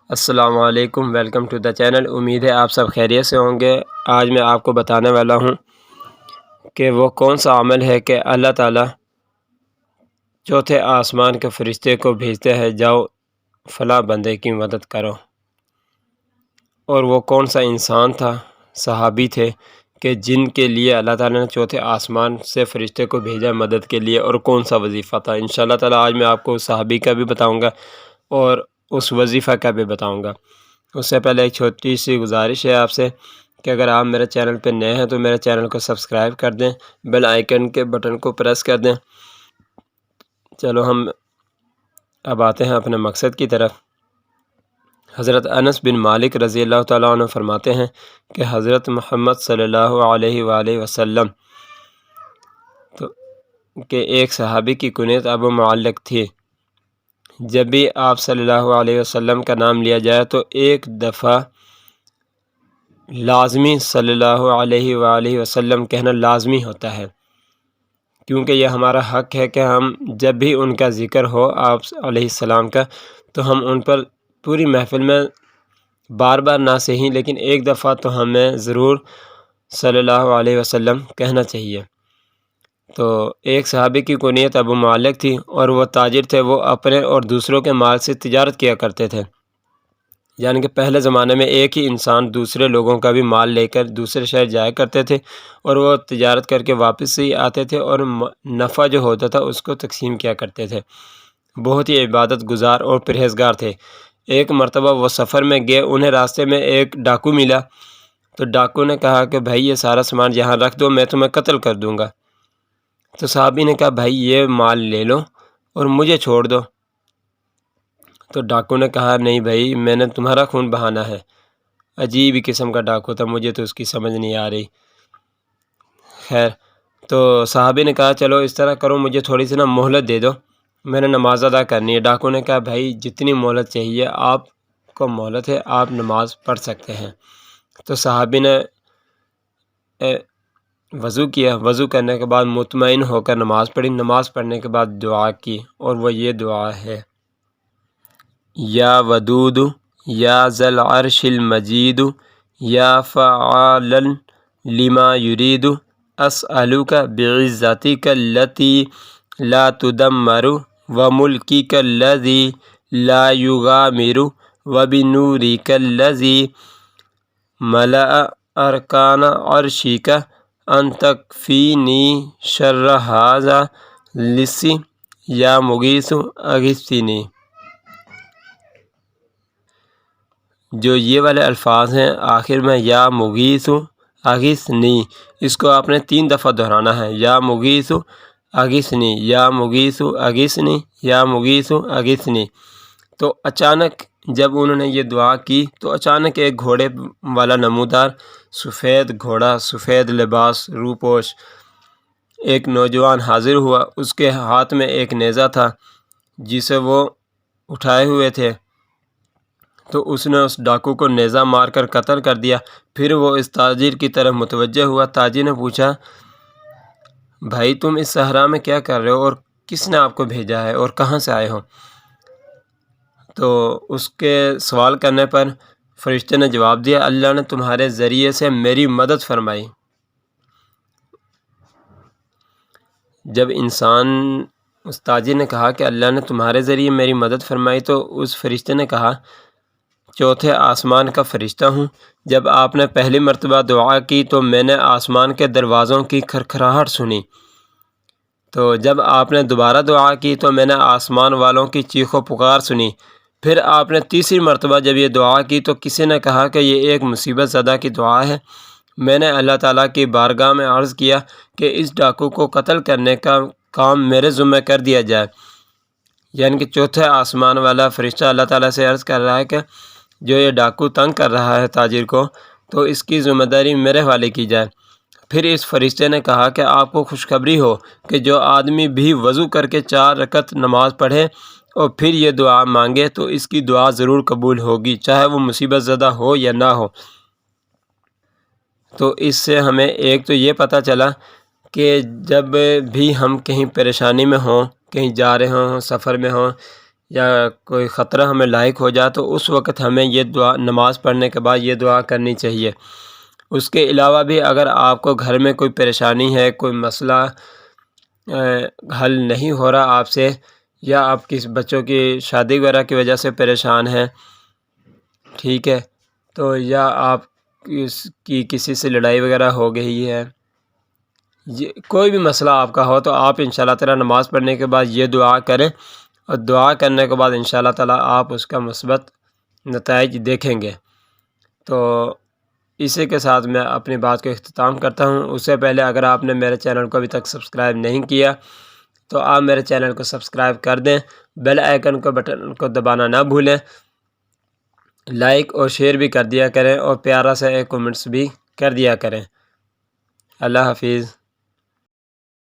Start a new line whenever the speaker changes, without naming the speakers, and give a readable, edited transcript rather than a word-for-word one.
السلام علیکم، welcome to the channel. امید ہے آپ سب خیریت سے ہوں گے۔ آج میں آپ کو بتانے والا ہوں کہ وہ کون سا عمل ہے کہ اللہ تعالیٰ چوتھے آسمان کے فرشتے کو بھیجتے ہیں، جاؤ فلاں بندے کی مدد کرو۔ اور وہ کون سا انسان تھا، صحابی تھے کہ جن کے لیے اللہ تعالیٰ نے چوتھے آسمان سے فرشتے کو بھیجا مدد کے لیے، اور کون سا وظیفہ تھا۔ انشاءاللہ تعالیٰ آج میں آپ کو صحابی کا بھی بتاؤں گا اور اس وظیفہ کا بھی بتاؤں گا۔ اس سے پہلے ایک چھوٹی سی گزارش ہے آپ سے کہ اگر آپ میرے چینل پہ نئے ہیں تو میرے چینل کو سبسکرائب کر دیں، بیل آئیکن کے بٹن کو پریس کر دیں۔ چلو ہم اب آتے ہیں اپنے مقصد کی طرف۔ حضرت انس بن مالک رضی اللہ تعالیٰ عنہ فرماتے ہیں کہ حضرت محمد صلی اللہ علیہ وآلہ وسلم کہ ایک صحابی کی کنیت ابو معلق تھی۔ جب بھی آپ صلی اللہ علیہ وسلم کا نام لیا جائے تو ایک دفعہ لازمی صلی اللہ علیہ وآلہ وسلم کہنا لازمی ہوتا ہے، کیونکہ یہ ہمارا حق ہے کہ ہم جب بھی ان کا ذکر ہو آپ علیہ السلام کا تو ہم ان پر پوری محفل میں بار بار نہ صحیح لیکن ایک دفعہ تو ہمیں ضرور صلی اللہ علیہ وسلم کہنا چاہیے۔ تو ایک صحابی کی کنیت ابو معلق تھی اور وہ تاجر تھے، وہ اپنے اور دوسروں کے مال سے تجارت کیا کرتے تھے، یعنی کہ پہلے زمانے میں ایک ہی انسان دوسرے لوگوں کا بھی مال لے کر دوسرے شہر جایا کرتے تھے اور وہ تجارت کر کے واپس ہی آتے تھے اور نفع جو ہوتا تھا اس کو تقسیم کیا کرتے تھے۔ بہت ہی عبادت گزار اور پرہیزگار تھے۔ ایک مرتبہ وہ سفر میں گئے، انہیں راستے میں ایک ڈاکو ملا، تو ڈاکو نے کہا کہ بھائی یہ سارا سامان یہاں رکھ دو، میں تمہیں قتل کر دوں گا۔ تو صحابی نے کہا بھائی یہ مال لے لو اور مجھے چھوڑ دو۔ تو ڈاکو نے کہا نہیں بھائی، میں نے تمہارا خون بہانا ہے۔ عجیب ہی قسم کا ڈاکو تھا، مجھے تو اس کی سمجھ نہیں آ رہی۔ خیر، تو صحابی نے کہا چلو اس طرح کرو، مجھے تھوڑی سی مہلت دے دو، میں نے نماز ادا کرنی ہے۔ ڈاکو نے کہا بھائی جتنی مہلت چاہیے آپ کو مہلت ہے، آپ نماز پڑھ سکتے ہیں۔ تو صحابی نے وضو کیا، وضو کرنے کے بعد مطمئن ہو کر نماز پڑھی۔ نماز پڑھنے کے بعد دعا کی، اور وہ یہ دعا ہے: یا ودود یا ذی العرش المجید یا فعالا لما یرید اسألک بعزتک التی لا تدمر وملکک الذی لا یغامر وبنورک الذی ملأ ارکان عرشک ان تکفینی شر ھذا اللص یا مغیث اغثنی۔ جو یہ والے الفاظ ہیں آخر میں یا مغیث اغثنی، اس کو آپ نے 3 دفعہ دہرانا ہے: یا مغیث اغثنی، یا مغیث اغثنی، یا مغیث اغثنی۔ تو اچانک جب انہوں نے یہ دعا کی تو اچانک ایک گھوڑے والا نمودار سفید گھوڑا، سفید لباس، روپوش ایک نوجوان حاضر ہوا۔ اس کے ہاتھ میں ایک نیزہ تھا جسے وہ اٹھائے ہوئے تھے، تو اس نے اس ڈاکو کو نیزہ مار کر قتل کر دیا۔ پھر وہ اس تاجر کی طرف متوجہ ہوا۔ تاجر نے پوچھا بھائی تم اس صحرا میں کیا کر رہے ہو، اور کس نے آپ کو بھیجا ہے، اور کہاں سے آئے ہو؟ تو اس کے سوال کرنے پر فرشتے نے جواب دیا اللہ نے تمہارے ذریعے سے میری مدد فرمائی۔ جب اس تاجر نے کہا کہ اللہ نے تمہارے ذریعے میری مدد فرمائی، تو اس فرشتے نے کہا چوتھے آسمان کا فرشتہ ہوں۔ جب آپ نے پہلی مرتبہ دعا کی تو میں نے آسمان کے دروازوں کی کھرکھراہٹ سنی، تو جب آپ نے دوبارہ دعا کی تو میں نے آسمان والوں کی چیخ و پکار سنی۔ پھر آپ نے تیسری مرتبہ جب یہ دعا کی تو کسی نے کہا کہ یہ ایک مصیبت زدہ کی دعا ہے۔ میں نے اللہ تعالیٰ کی بارگاہ میں عرض کیا کہ اس ڈاکو کو قتل کرنے کا کام میرے ذمہ کر دیا جائے، یعنی کہ چوتھے آسمان والا فرشتہ اللہ تعالیٰ سے عرض کر رہا ہے کہ جو یہ ڈاکو تنگ کر رہا ہے تاجر کو، تو اس کی ذمہ داری میرے حوالے کی جائے۔ پھر اس فرشتے نے کہا کہ آپ کو خوشخبری ہو کہ جو آدمی بھی وضو کر کے 4 رکعت نماز پڑھے اور پھر یہ دعا مانگے تو اس کی دعا ضرور قبول ہوگی، چاہے وہ مصیبت زدہ ہو یا نہ ہو۔ تو اس سے ہمیں ایک تو یہ پتہ چلا کہ جب بھی ہم کہیں پریشانی میں ہوں، کہیں جا رہے ہوں، سفر میں ہوں، یا کوئی خطرہ ہمیں لاحق ہو جائے تو اس وقت ہمیں یہ دعا نماز پڑھنے کے بعد یہ دعا کرنی چاہیے۔ اس کے علاوہ بھی اگر آپ کو گھر میں کوئی پریشانی ہے، کوئی مسئلہ حل نہیں ہو رہا آپ سے، یا آپ کسی بچوں کی شادی وغیرہ کی وجہ سے پریشان ہیں، ٹھیک ہے، تو یا آپ کی کسی سے لڑائی وغیرہ ہو گئی ہے، کوئی بھی مسئلہ آپ کا ہو، تو آپ انشاءاللہ تعالی نماز پڑھنے کے بعد یہ دعا کریں، اور دعا کرنے کے بعد انشاءاللہ تعالی آپ اس کا مثبت نتائج دیکھیں گے۔ تو اسی کے ساتھ میں اپنی بات کو اختتام کرتا ہوں۔ اس سے پہلے اگر آپ نے میرے چینل کو ابھی تک سبسکرائب نہیں کیا تو آپ میرے چینل کو سبسکرائب کر دیں، بیل آئیکن کو بٹن کو دبانا نہ بھولیں، لائک اور شیئر بھی کر دیا کریں، اور پیارا سا ایک کمنٹس بھی کر دیا کریں۔ اللہ حافظ۔